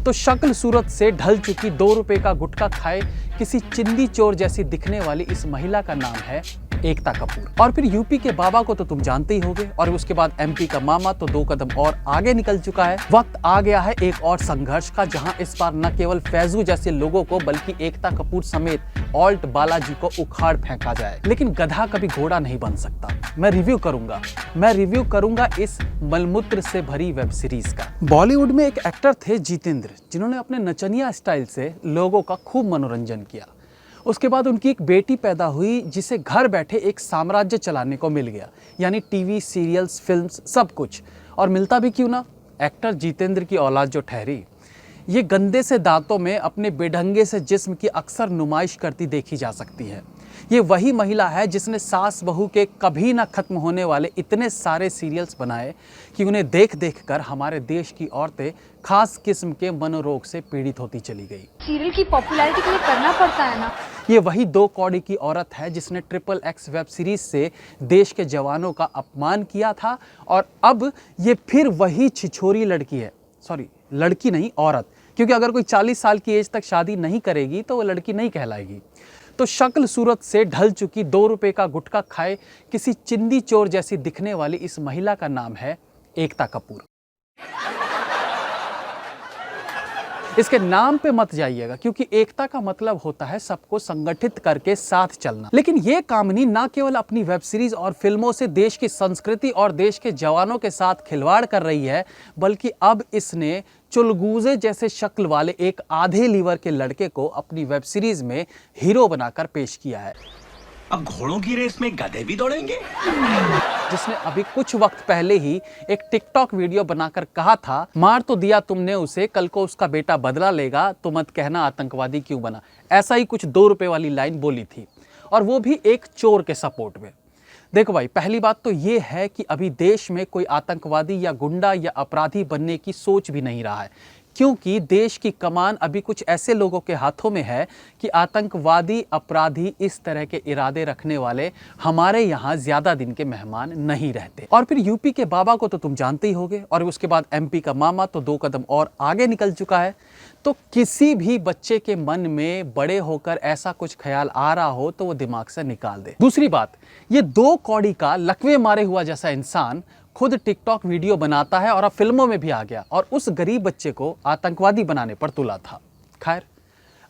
तो शक्ल सूरत से ढल चुकी 2 रुपए का गुटखा खाए किसी चिंदी चोर जैसी दिखने वाली इस महिला का नाम है एकता कपूर। और फिर यूपी के बाबा को तो तुम जानते ही होगे, और उसके बाद एमपी का मामा तो 2 कदम और आगे निकल चुका है। वक्त आ गया है एक और संघर्ष का, जहां इस बार न केवल फैजू जैसे लोगों को बल्कि एकता कपूर समेत ऑल्ट बालाजी को उखाड़ फेंका जाए। लेकिन गधा कभी घोड़ा नहीं बन सकता। मैं रिव्यू करूंगा इस मलमूत्र से भरी वेब सीरीज का। बॉलीवुड में एक एक्टर थे जितेंद्र, जिन्होंने अपने नचनिया स्टाइल से लोगों का खूब मनोरंजन किया। उसके बाद उनकी एक बेटी पैदा हुई, जिसे घर बैठे एक साम्राज्य चलाने को मिल गया, यानी टीवी, सीरियल्स, फिल्म्स, सब कुछ। और मिलता भी क्यों ना, एक्टर जितेंद्र की औलाद जो ठहरी, ये गंदे से दांतों में अपने बेढंगे से जिस्म की अक्सर नुमाइश करती देखी जा सकती है। ये वही महिला है जिसने सास बहू के कभी ना खत्म होने वाले इतने सारे सीरियल्स बनाए कि उन्हें देख देख कर हमारे देश की औरतें खास किस्म के मनोरोग से पीड़ित होती चली गई। सीरियल की पॉपुलैरिटी के लिए करना पड़ता है ना। ये वही 2 कौड़ी की औरत है जिसने XXX वेब सीरीज से देश के जवानों का अपमान किया था, और अब ये फिर वही छिछोरी लड़की है। सॉरी, लड़की नहीं, औरत, क्योंकि अगर कोई 40 साल की एज तक शादी नहीं करेगी तो वो लड़की नहीं कहलाएगी। तो शक्ल सूरत से ढल चुकी 2 रुपए का गुटखा खाए किसी चिंदी चोर जैसी दिखने वाली इस महिला का नाम है एकता कपूर। इसके नाम पे मत जाइएगा, क्योंकि एकता का मतलब होता है सबको संगठित करके साथ चलना। लेकिन ये कामनी ना केवल अपनी वेब सीरीज और फिल्मों से देश की संस्कृति और देश के जवानों के साथ खिलवाड़ कर रही है, बल्कि अब इसने चुलगूजे जैसे शक्ल वाले एक आधे लीवर के लड़के को अपनी वेब सीरीज में हीरो बनाकर पेश किया है। अब घोड़ों की रेस में गधे भी दौड़ेंगे। जिसने अभी कुछ वक्त पहले ही एक टिकटॉक वीडियो बनाकर कहा था, मार तो दिया तुमने उसे, कल को उसका बेटा बदला लेगा, तो मत कहना आतंकवादी क्यों बना। ऐसा ही कुछ 2 रुपए वाली लाइन बोली थी, और वो भी एक चोर के सपोर्ट में। देखो भाई, पहली बात तो ये है कि अभी देश में कोई आतंकवादी या गुंडा या अपराधी बनने की सोच भी नहीं रहा है, क्योंकि देश की कमान अभी कुछ ऐसे लोगों के हाथों में है कि आतंकवादी, अपराधी, इस तरह के इरादे रखने वाले हमारे यहाँ ज्यादा दिन के मेहमान नहीं रहते। और फिर यूपी के बाबा को तो तुम जानते ही होगे, और उसके बाद एमपी का मामा तो 2 कदम और आगे निकल चुका है। तो किसी भी बच्चे के मन में बड़े होकर ऐसा कुछ ख्याल आ रहा हो तो वो दिमाग से निकाल दे। दूसरी बात, ये 2 कौड़ी का लकवे मारे हुआ जैसा इंसान खुद टिकटॉक वीडियो बनाता है और अब फिल्मों में भी आ गया, और उस गरीब बच्चे को आतंकवादी बनाने पर तुला था। खैर,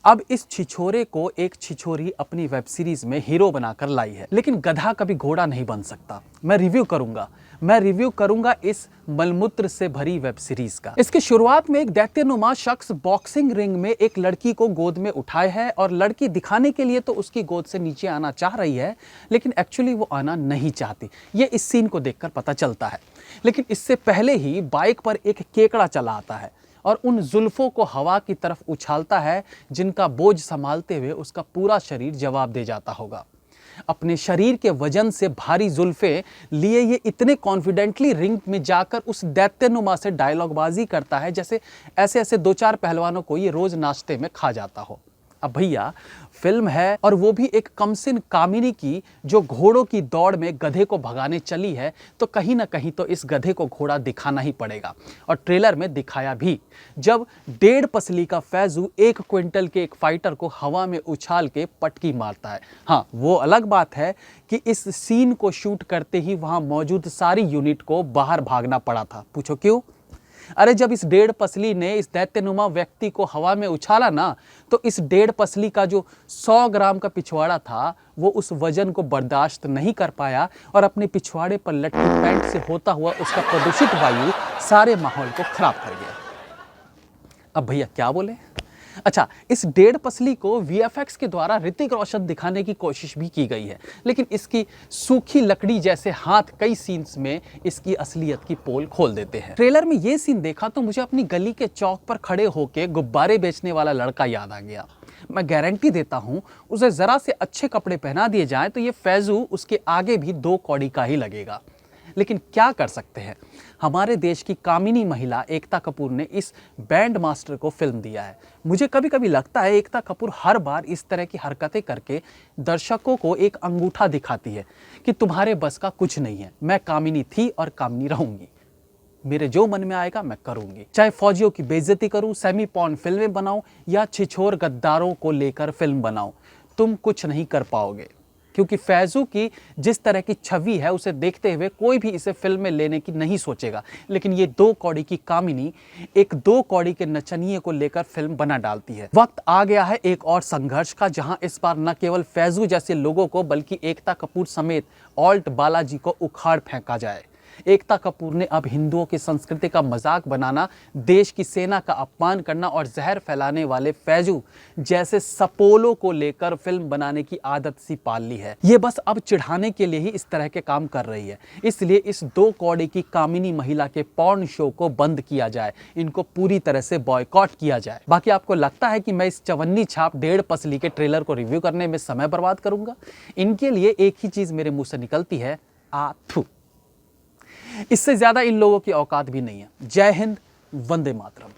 अब इस छिछोरे को एक छिछोरी अपनी वेब सीरीज में हीरो बनाकर लाई है। लेकिन गधा कभी घोड़ा नहीं बन सकता। मैं रिव्यू करूंगा इस मलमूत्र से भरी वेब सीरीज का। इसकी शुरुआत में एक दैत्यनुमा शख्स बॉक्सिंग रिंग में एक लड़की को गोद में उठाए है, और लड़की दिखाने के लिए तो उसकी गोद से नीचे आना चाह रही है, लेकिन एक्चुअली वो आना नहीं चाहती। ये इस सीन को देखकर पता चलता है। लेकिन इससे पहले ही बाइक पर एक केकड़ा चला आता है और उन जुल्फों को हवा की तरफ उछालता है, जिनका बोझ संभालते हुए उसका पूरा शरीर जवाब दे जाता होगा। अपने शरीर के वजन से भारी जुल्फे लिए ये इतने कॉन्फिडेंटली रिंग में जाकर उस दैत्यनुमा से डायलॉगबाजी करता है जैसे ऐसे 2-4 पहलवानों को ये रोज नाश्ते में खा जाता हो। अब भैया, फिल्म है, और वो भी एक कमसिन कामिनी की, जो घोड़ों की दौड़ में गधे को भगाने चली है, तो कहीं ना कहीं तो इस गधे को घोड़ा दिखाना ही पड़ेगा। और ट्रेलर में दिखाया भी, जब 1.5 पसली का फैजू 1 क्विंटल के एक फाइटर को हवा में उछाल के पटकी मारता है। हाँ, वो अलग बात है कि इस सीन को शूट करते ही वहां मौजूद सारी यूनिट को बाहर भागना पड़ा था। पूछो क्यों? अरे जब इस 1.5 पसली ने इस दैत्यनुमा व्यक्ति को हवा में उछाला ना, तो इस 1.5 पसली का जो 100 ग्राम का पिछवाड़ा था, वो उस वजन को बर्दाश्त नहीं कर पाया, और अपने पिछवाड़े पर लटकी पैंट से होता हुआ उसका प्रदूषित वायु सारे माहौल को खराब कर गया। अब भैया क्या बोले? अच्छा, इस 1.5 पसली को VFX के द्वारा ऋतिक रोशन दिखाने की कोशिश भी की गई है, लेकिन इसकी सूखी लकड़ी जैसे हाथ कई सीन्स में इसकी असलियत की पोल खोल देते हैं। ट्रेलर में ये सीन देखा तो मुझे अपनी गली के चौक पर खड़े होकर गुब्बारे बेचने वाला लड़का याद आ गया। मैं गारंटी देता हूं, उसे जरा से अच्छे कपड़े पहना दिए जाएं तो ये फैजू उसके आगे भी 2 कौड़ी का ही लगेगा। लेकिन क्या कर सकते हैं, हमारे देश की कामिनी महिला एकता कपूर ने इस बैंड मास्टर को फिल्म दिया है। मुझे कभी कभी लगता है एकता कपूर हर बार इस तरह की हरकतें करके दर्शकों को एक अंगूठा दिखाती है कि तुम्हारे बस का कुछ नहीं है, मैं कामिनी थी और कामिनी रहूंगी। मेरे जो मन में आएगा मैं करूंगी, चाहे फौजियों की बेइज्जती करूं, सेमी पॉर्न फिल्में बनाऊं या छिछोर गद्दारों को लेकर फिल्म बनाऊं, तुम कुछ नहीं कर पाओगे। क्योंकि फैजू की जिस तरह की छवि है उसे देखते हुए कोई भी इसे फिल्म में लेने की नहीं सोचेगा। लेकिन ये 2 कौड़ी की कामिनी एक 2 कौड़ी के नचनिए को लेकर फिल्म बना डालती है। वक्त आ गया है एक और संघर्ष का, जहां इस बार न केवल फैजू जैसे लोगों को बल्कि एकता कपूर समेत ऑल्ट बालाजी को उखाड़ फेंका जाए। एकता कपूर ने अब हिंदुओं की संस्कृति का मजाक बनाना, देश की सेना का अपमान करना और जहर फैलाने वाले फैजू जैसे सपोलों को लेकर फिल्म बनाने की आदत सी पाल ली है। ये बस अब चिढ़ाने के लिए ही इस तरह के काम कर रही है। इसलिए इस 2 कौड़ी की कामिनी महिला के पॉर्न शो को बंद किया जाए, इनको पूरी तरह से बॉयकॉट किया जाए। बाकी आपको लगता है कि मैं इस चवन्नी छाप 1.5 पसली के ट्रेलर को रिव्यू करने में समय बर्बाद करूंगा? इनके लिए एक ही चीज मेरे मुंह से निकलती है, आथू। इससे ज्यादा इन लोगों की औकात भी नहीं है। जय हिंद, वंदे मातरम।